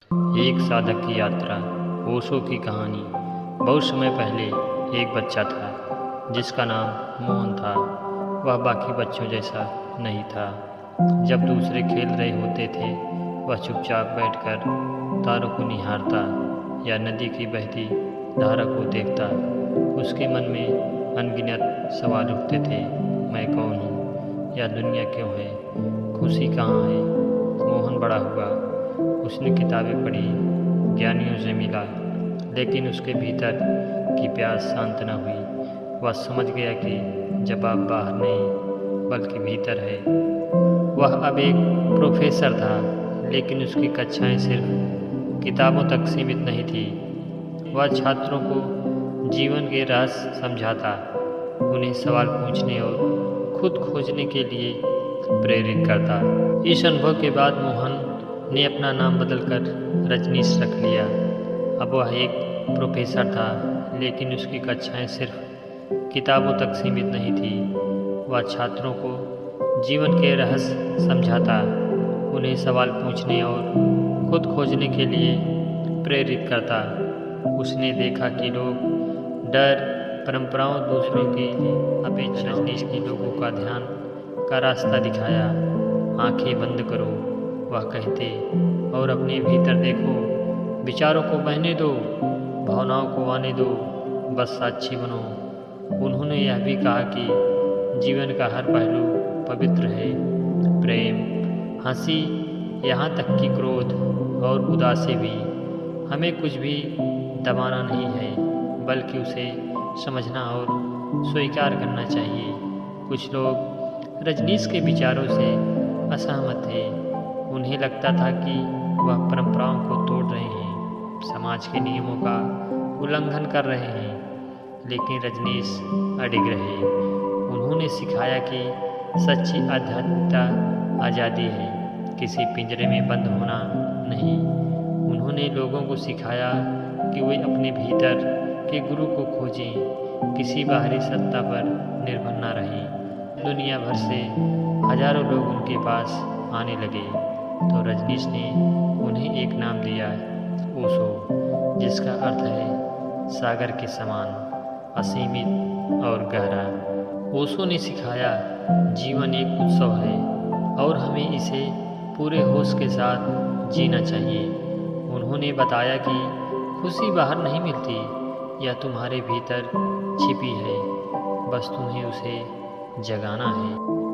एक साधक की यात्रा। ओशो की कहानी। बहुत समय पहले एक बच्चा था जिसका नाम मोहन था। वह बाकी बच्चों जैसा नहीं था। जब दूसरे खेल रहे होते थे वह चुपचाप बैठकर तारों को निहारता या नदी की बहती धारा को देखता। उसके मन में अनगिनत सवाल उठते थे। मैं कौन हूँ, या दुनिया क्यों है, खुशी कहाँ है। मोहन बड़ा हुआ। उसने किताबें पढ़ी, ज्ञानियों से मिला, लेकिन उसके भीतर की प्यास शांत न हुई। वह समझ गया कि जवाब बाहर नहीं बल्कि भीतर है। वह अब एक प्रोफेसर था, लेकिन उसकी कक्षाएं सिर्फ किताबों तक सीमित नहीं थी। वह छात्रों को जीवन के रहस्य समझाता, उन्हें सवाल पूछने और खुद खोजने के लिए प्रेरित करता। इस अनुभव के बाद मोहन ने अपना नाम बदलकर रजनीश रख लिया। अब वह एक प्रोफेसर था, लेकिन उसकी कक्षाएं सिर्फ किताबों तक सीमित नहीं थी। वह छात्रों को जीवन के रहस्य समझाता, उन्हें सवाल पूछने और खुद खोजने के लिए प्रेरित करता। उसने देखा कि लोग डर, परंपराओं, दूसरों की अपेक्षा, रजनीश की लोगों का ध्यान का रास्ता दिखाया। आंखें बंद करो, वह कहते, और अपने भीतर देखो। विचारों को बहने दो, भावनाओं को आने दो, बस साक्षी बनो। उन्होंने यह भी कहा कि जीवन का हर पहलू पवित्र है। प्रेम, हंसी, यहाँ तक कि क्रोध और उदासी भी। हमें कुछ भी दबाना नहीं है, बल्कि उसे समझना और स्वीकार करना चाहिए। कुछ लोग रजनीश के विचारों से असहमत थे। उन्हें लगता था कि वह परंपराओं को तोड़ रहे हैं, समाज के नियमों का उल्लंघन कर रहे हैं, लेकिन रजनीश अडिग रहे। उन्होंने सिखाया कि सच्ची आध्यात्मिकता आज़ादी है, किसी पिंजरे में बंद होना नहीं। उन्होंने लोगों को सिखाया कि वे अपने भीतर के गुरु को खोजें, किसी बाहरी सत्ता पर निर्भर न रहें। दुनिया भर से हजारों लोग उनके पास आने लगे, तो रजनीश ने उन्हें एक नाम दिया, ओशो, जिसका अर्थ है सागर के समान, असीमित और गहरा। ओशो ने सिखाया जीवन एक उत्सव है और हमें इसे पूरे होश के साथ जीना चाहिए। उन्होंने बताया कि खुशी बाहर नहीं मिलती, यह तुम्हारे भीतर छिपी है, बस तुम्हें उसे जगाना है।